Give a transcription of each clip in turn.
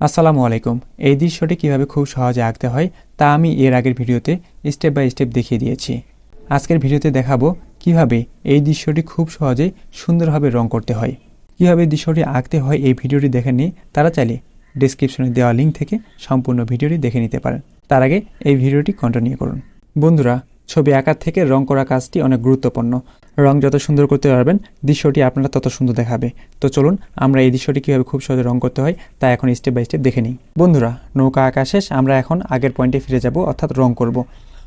আসসালামু আলাইকুম। এই দৃশ্যটি কিভাবে খুব সহজে আঁকতে হয় তা আমি এর আগের ভিডিওতে স্টেপ বাই স্টেপ দেখিয়ে দিয়েছি। আজকের ভিডিওতে দেখাবো কিভাবে এই দৃশ্যটি খুব সহজে সুন্দরভাবে রং করতে হয়। কিভাবে দৃশ্যটি আঁকতে হয় এই ভিডিওটি দেখে নিয়ে তারা চাইলে ডেসক্রিপশনে দেওয়া লিঙ্ক থেকে সম্পূর্ণ ভিডিওটি দেখে নিতে পারেন। তার আগে এই ভিডিওটি কন্টিনিউ করুন। বন্ধুরা, ছবি আঁকার থেকে রং করা কাজটি অনেক গুরুত্বপূর্ণ। রং যত সুন্দর করতে পারবেন দৃশ্যটি আপনারা তত সুন্দর দেখাবে। তো চলুন আমরা এই দৃশ্যটি কীভাবে খুব সহজে রং করতে হয় তা এখন স্টেপ বাই স্টেপ দেখে নিই। বন্ধুরা, নৌকা আঁকা শেষ, আমরা এখন আগের পয়েন্টে ফিরে যাব, অর্থাৎ রং করব।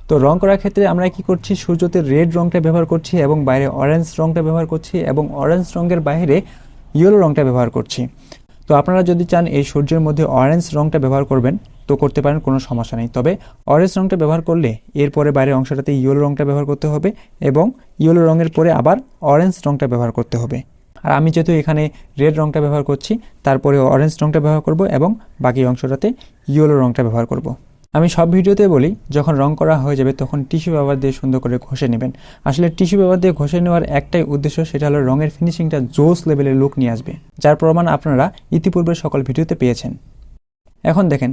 তো রং করার ক্ষেত্রে আমরা কি করছি, সূর্যতে রেড রংটা ব্যবহার করছি এবং বাইরে অরেঞ্জ রংটা ব্যবহার করছি এবং অরেঞ্জ রঙের বাইরে ইয়েলো রংটা ব্যবহার করছি। তো আপনারা যদি চান এই সূর্যের মধ্যে অরেঞ্জ রংটা ব্যবহার করবেন তো করতে পারেন, কোনো সমস্যা নেই। তবে অরেঞ্জ রংটা ব্যবহার করলে এরপরে বাইরের অংশটাতে ইয়েলো রংটা ব্যবহার করতে হবে এবং ইয়েলো রঙের পরে আবার অরেঞ্জ রংটা ব্যবহার করতে হবে। আর আমি যেহেতু এখানে রেড রংটা ব্যবহার করছি, তারপরে অরেঞ্জ রংটা ব্যবহার করব এবং বাকি অংশটাতে ইয়েলো রংটা ব্যবহার করব। আমি সব ভিডিওতে বলি, যখন রং করা হয়ে যাবে তখন টিস্যু পেপার দিয়ে সুন্দর করে ঘষে নেবেন। আসলে টিস্যু পেপার দিয়ে ঘষে নেওয়ার একটাই উদ্দেশ্য, সেটা হলো রঙের ফিনিশিংটা জোস লেভেলের লুক নিয়ে আসবে, যার প্রমাণ আপনারা ইতিপূর্বে সকল ভিডিওতে পেয়েছেন। এখন দেখেন,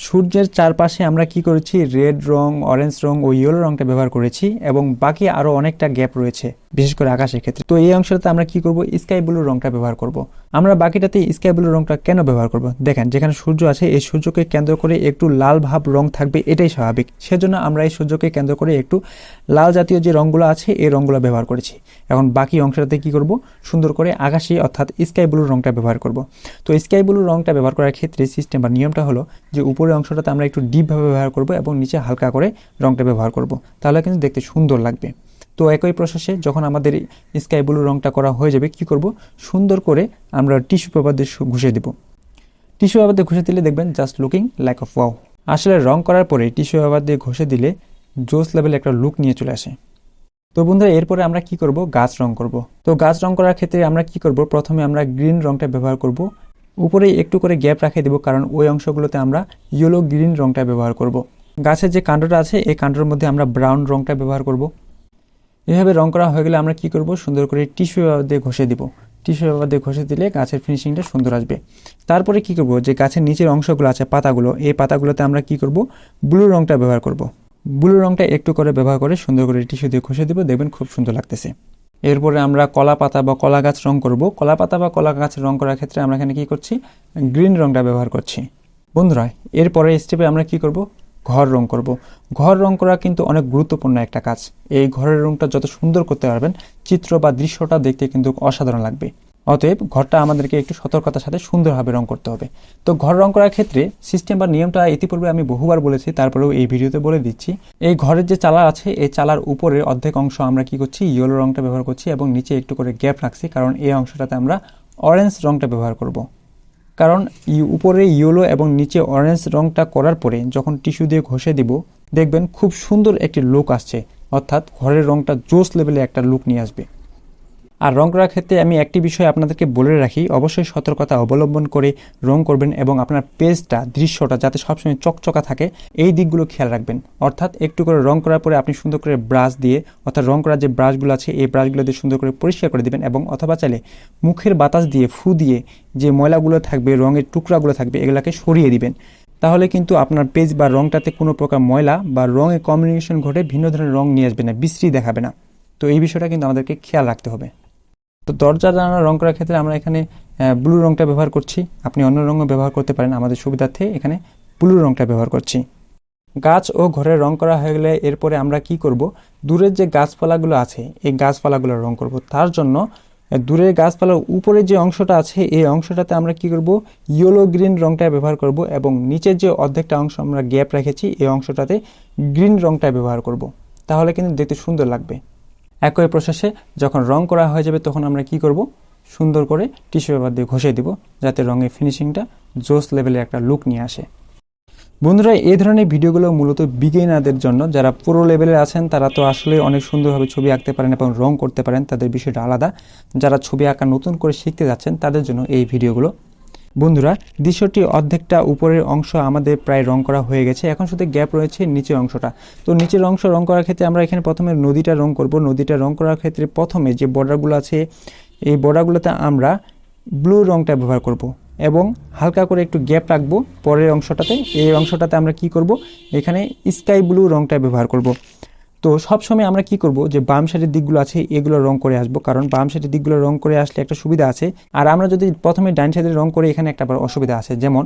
সূর্যের চারপাশে আমরা কি করেছি, রেড রং, অরেঞ্জ রং ও ইয়েলো রংটা ব্যবহার করেছি এবং বাকি আরও অনেকটা গ্যাপ রয়েছে, বিশেষ করে আকাশের ক্ষেত্রে। তো এই অংশটাতে আমরা কি করব, স্কাই ব্লু রংটা ব্যবহার করব। আমরা বাকিটাতে স্কাই ব্লু রংটা কেন ব্যবহার করব, দেখেন যেখানে সূর্য আছে এই সূর্যকে কেন্দ্র করে একটু লাল ভাব রং থাকবে, এটাই স্বাভাবিক। সেজন্য আমরা এই সূর্যকে কেন্দ্র করে একটু লাল জাতীয় যে রঙগুলো আছে এই রঙগুলো ব্যবহার করেছি। এখন বাকি অংশটাতে কি করব, সুন্দর করে আকাশি অর্থাৎ স্কাই ব্লু রংটা ব্যবহার করব। তো স্কাই ব্লু রংটা ব্যবহার করার ক্ষেত্রে সিস্টেম বা নিয়মটা হলো যে উপরের অংশটাতে আমরা একটু ডিপভাবে ব্যবহার করব এবং নিচে হালকা করে রংটা ব্যবহার করব, তাহলে কিন্তু দেখতে সুন্দর লাগবে। তো একই প্রসেসে যখন আমাদের স্কাই ব্লু রংটা করা হয়ে যাবে, কি করব, সুন্দর করে আমরা টিস্যু পেপার দিয়ে ঘষে দেব। টিস্যু পেপার দিয়ে ঘষে দিলে দেখবেন just looking like of wow. আসলে রং করার পরে টিস্যু পেপার দিয়ে ঘষে দিলে জোস লেভেলে একটা লুক নিয়ে চলে আসে। তো বন্ধুরা, এরপরে আমরা কি করব, গাছ রং করব। তো গাছ রং করার ক্ষেত্রে আমরা কি করব, প্রথমে আমরা গ্রিন রংটা ব্যবহার করব। উপরে একটু করে গ্যাপ রাখে দেব, কারণ ওই অংশগুলোতে আমরা ইয়েলো গ্রিন রংটা ব্যবহার করব। গাছের যে কাণ্ডটা আছে এই কাণ্ডের মধ্যে আমরা ব্রাউন রংটা ব্যবহার করব। এভাবে রং করা হয়ে গেলে আমরা কি করব, সুন্দর করে টিস্যু পেপার দিয়ে ঘষে দিব। টিস্যু পেপার দিয়ে ঘষে দিলে গাছের ফিনিশিংটা সুন্দর আসবে। তারপরে কি করব, যে গাছের নিচের অংশগুলো আছে পাতাগুলো, এই পাতাগুলোতে আমরা কি করব, ব্লু রংটা ব্যবহার করব। ব্লু রংটা একটু করে ব্যবহার করে সুন্দর করে টিস্যু দিয়ে ঘষে দিব, দেখবেন খুব সুন্দর লাগতেছে। এরপরে আমরা কলা পাতা বা কলা গাছ রং করব। কলা পাতা বা কলা গাছ রং করার ক্ষেত্রে আমরা এখানে কি করছি, গ্রিন রংটা ব্যবহার করছি। বন্ধুরা, এরপরে স্টেপে আমরা কি করব, ঘর রং করব। ঘর রং করা কিন্তু অনেক গুরুত্বপূর্ণ একটা কাজ। এই ঘরের রংটা যত সুন্দর করতে পারবেন, চিত্র বা দৃশ্যটা দেখতে কিন্তু অসাধারণ লাগবে। অতএব ঘরটা আমাদেরকে একটু সতর্কতার সাথে সুন্দরভাবে রং করতে হবে। তো ঘর রং করার ক্ষেত্রে সিস্টেম বা নিয়মটা ইতিপূর্বে আমি বহুবার বলেছি, তারপরেও এই ভিডিওতে বলে দিচ্ছি। এই ঘরের যে চালা আছে এই চালার উপরের অর্ধেক অংশ আমরা কি করছি, ইয়েলো রংটা ব্যবহার করছি এবং নিচে একটু করে গ্যাপ রাখছি, কারণ এই অংশটাতে আমরা অরেঞ্জ রংটা ব্যবহার করব। কারণ উপরে ইয়েলো এবং নিচে অরেঞ্জ রংটা করার পরে যখন টিস্যু দিয়ে ঘষে দিব, দেখবেন খুব সুন্দর একটি লুক আসছে, অর্থাৎ ঘরের রংটা জোস লেভেলে একটা লুক নিয়ে আসবে। আর রং করার ক্ষেত্রে আমি একটি বিষয় আপনাদেরকে বলে রাখি, অবশ্যই সতর্কতা অবলম্বন করে রং করবেন এবং আপনার পেজটা, দৃশ্যটা যাতে সবসময় চকচকা থাকে এই দিকগুলো খেয়াল রাখবেন। অর্থাৎ একটু করে রং করার পরে আপনি সুন্দর করে ব্রাশ দিয়ে, অর্থাৎ রং করার যে ব্রাশগুলো আছে এই ব্রাশগুলো দিয়ে সুন্দর করে পরিষ্কার করে দেবেন এবং অথবা চাইলে মুখের বাতাস দিয়ে ফু দিয়ে যে ময়লাগুলো থাকবে, রঙের টুকরাগুলো থাকবে, এগুলোকে সরিয়ে দিবেন। তাহলে কিন্তু আপনার পেজ বা রংটাতে কোনো প্রকার ময়লা বা রঙের কম্বিনেশন ঘটে ভিন্ন ধরনের রং নিয়ে আসবে না, বিশ্রী দেখাবে না। তো এই বিষয়টা কিন্তু আমাদেরকে খেয়াল রাখতে হবে। তো দরজা জানালা রং করার ক্ষেত্রে আমরা এখানে ব্লু রংটা ব্যবহার করছি, আপনি অন্য রঙও ব্যবহার করতে পারেন, আমাদের সুবিধার্থে এখানে ব্লু রংটা ব্যবহার করছি। গাছ ও ঘরের রং করা হয়ে গেলে এরপরে আমরা কি করব, দূরের যে গাছপালাগুলো আছে এই গাছপালাগুলো রং করব। তার জন্য দূরের গাছপালার উপরে যে অংশটা আছে এই অংশটাতে আমরা কি করব, ইয়েলো গ্রিন রংটা ব্যবহার করব এবং নিচের যে অর্ধেকটা অংশ আমরা গ্যাপ রেখেছি এই অংশটাতে গ্রিন রংটা ব্যবহার করব, তাহলে কিন্তু দেখতে সুন্দর লাগবে। একই প্রসেসে যখন রং করা হয়ে যাবে তখন আমরা কি করব, সুন্দর করে টিস্যু পেপার দিয়ে ঘষে দিব, যাতে রঙের ফিনিশিংটা জোস লেভেলে একটা লুক নিয়ে আসে। বন্ধুরা, এই ধরনের ভিডিওগুলো মূলত বিগিনারদের জন্য। যারা পুরো লেভেলে আছেন তারা তো আসলে অনেক সুন্দরভাবে ছবি আঁকতে পারেন এবং রং করতে পারেন, তাদের বিষয়টা আলাদা। যারা ছবি আঁকা নতুন করে শিখতে যাচ্ছেন তাদের জন্য এই ভিডিওগুলো। বন্ধুরা, দৃশ্যটি অর্ধেকটা উপরের অংশ আমাদের প্রায় রং করা হয়ে গেছে, এখন শুধু গ্যাপ রয়েছে নিচের অংশটা। তো নিচের অংশ রং করার ক্ষেত্রে আমরা এখানে প্রথমে নদীটা রং করব। নদীটা রং করার ক্ষেত্রে প্রথমে যে বর্ডারগুলো আছে এই বর্ডারগুলোতে আমরা ব্লু রংটা ব্যবহার করব। এবং হালকা করে একটু গ্যাপ রাখবো পরের অংশটাতে। এই অংশটাতে আমরা কি করব, এখানে স্কাই ব্লু রংটা ব্যবহার করব। তো সবসময় আমরা কি করব, যে বাম সাইডের দিকগুলো আছে এগুলো রং করে আসবো, কারণ বাম সাইডের দিকগুলো রং করে আসলে একটা সুবিধা আছে। আর আমরা যদি প্রথমে ডান সাইডে রং করে, এখানে একটা আবার অসুবিধা আছে। যেমন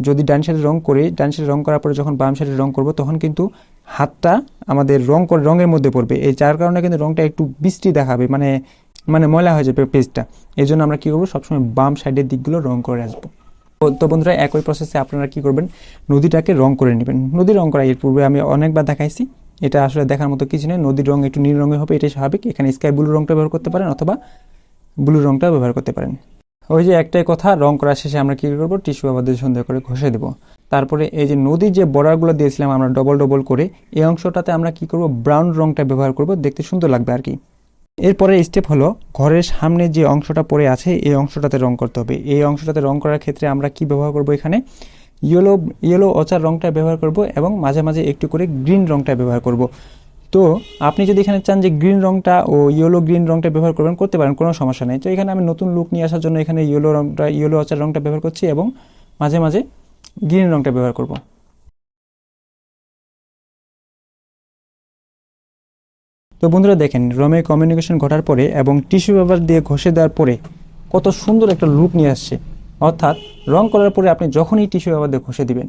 যদি ডান সাইডে রং করে, ডান সাইডে রং করার পরে যখন বাম সাইডে রং করব, তখন কিন্তু হাতটা আমাদের রঙের মধ্যে পড়বে। এই যার কারণে কিন্তু রংটা একটু বৃষ্টি দেখাবে, মানে ময়লা হয়ে যাবে পেজটা। এই জন্য আমরা কী করবো, সবসময় বাম সাইডের দিকগুলো রং করে আসবো। তো বন্ধুরা, একই প্রসেসে আপনারা কি করবেন, নদীটাকে রং করে নেবেন। নদী রং করা এর পূর্বে আমি অনেকবার দেখাইছি, এটা আসলে দেখার মতো কিছু নেই। নদীর রং একটু নীল রঙের হবে, এটাই স্বাভাবিক। এখানে স্কাই ব্লু রংটা ব্যবহার করতে পারেন অথবা ব্লু রংটা ব্যবহার করতে পারেন। ওই যে একটাই কথা, রং করার শেষে আমরা কী করবো, টিস্যু পেপার দিয়ে সুন্দর করে ঘষে দেবো। তারপরে এই যে নদীর যে বর্ডারগুলো দিয়েছিলাম আমরা ডবল করে, এই অংশটাতে আমরা কি করব, ব্রাউন রংটা ব্যবহার করব, দেখতে সুন্দর লাগবে আর কি। এরপরে স্টেপ হলো, ঘরের সামনে যে অংশটা পড়ে আছে এই অংশটাতে রং করতে হবে। এই অংশটাতে রং করার ক্ষেত্রে আমরা কি ব্যবহার করব, এখানে ইয়েলো অচার রংটা ব্যবহার করব এবং মাঝে মাঝে একটু করে গ্রিন রংটা ব্যবহার করব। তো আপনি যদি এখানে চান যে গ্রিন রংটা ও গ্রিন রংটা ব্যবহার করতে পারেন, কোনো সমস্যা নেই। তো এখানে আমি নতুন লুক নিয়ে আসার জন্য এখানে ইয়েলো অচার রংটা ব্যবহার করছি এবং মাঝে মাঝে গ্রিন রংটা ব্যবহার করব। তো বন্ধুরা দেখেন, রঙের কমিউনিকেশন ঘটার পরে এবং টিস্যু পেপার দিয়ে ঘষে দেওয়ার পরে কত সুন্দর একটা লুক নিয়ে আসছে। অর্থাৎ রং করার পরে আপনি যখনই টিস্যু পেপার দিয়ে ঘষে দিবেন,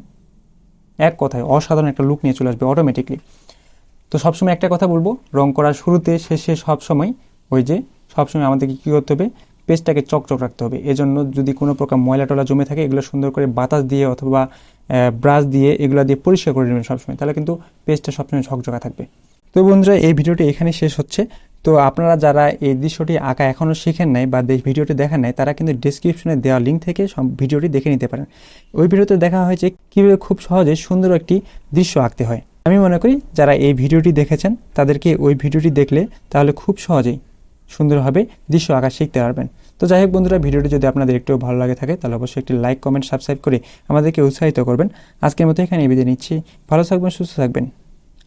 এক কথায় অসাধারণ একটা লুক নিয়ে চলে আসবে অটোমেটিকলি। তো সবসময় একটা কথা বলবো, রং করার শুরুতে শেষে সবসময় সবসময় আমাদেরকে কী করতে হবে, পেজটাকে চকচক রাখতে হবে। এজন্য যদি কোনো প্রকার ময়লা টলা জমে থাকে, এগুলো সুন্দর করে বাতাস দিয়ে অথবা ব্রাশ দিয়ে এগুলো দিয়ে পরিষ্কার করে নেবেন সবসময়, তাহলে কিন্তু পেজটা সবসময় ঝকঝকা থাকবে। তো বন্ধুরা, এই ভিডিওটি এখানে শেষ হচ্ছে। তো আপনারা যারা এই দৃশ্যটি আঁকা এখনও শিখেন নাই বা ভিডিওটি দেখেন নাই, তারা কিন্তু ডেসক্রিপশনে দেওয়া লিঙ্ক থেকে ভিডিওটি দেখে নিতে পারেন। ওই ভিডিওতে দেখা হয়েছে কীভাবে খুব সহজে সুন্দর একটি দৃশ্য আঁকতে হয়। আমি মনে করি যারা এই ভিডিওটি দেখেছেন তাদেরকে ওই ভিডিওটি দেখলে তাহলে খুব সহজেই সুন্দরভাবে দৃশ্য আঁকা শিখতে পারবেন। তো যাই হোক বন্ধুরা, ভিডিওটি যদি আপনাদের একটু ভালো লাগে থাকে তাহলে অবশ্যই একটি লাইক, কমেন্ট, সাবস্ক্রাইব করে আমাদেরকে উৎসাহিত করবেন। আজকের মতো এখানে বিদায় নিচ্ছি। ভালো থাকবেন, সুস্থ থাকবেন।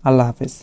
আল্লাহ হাফেজ।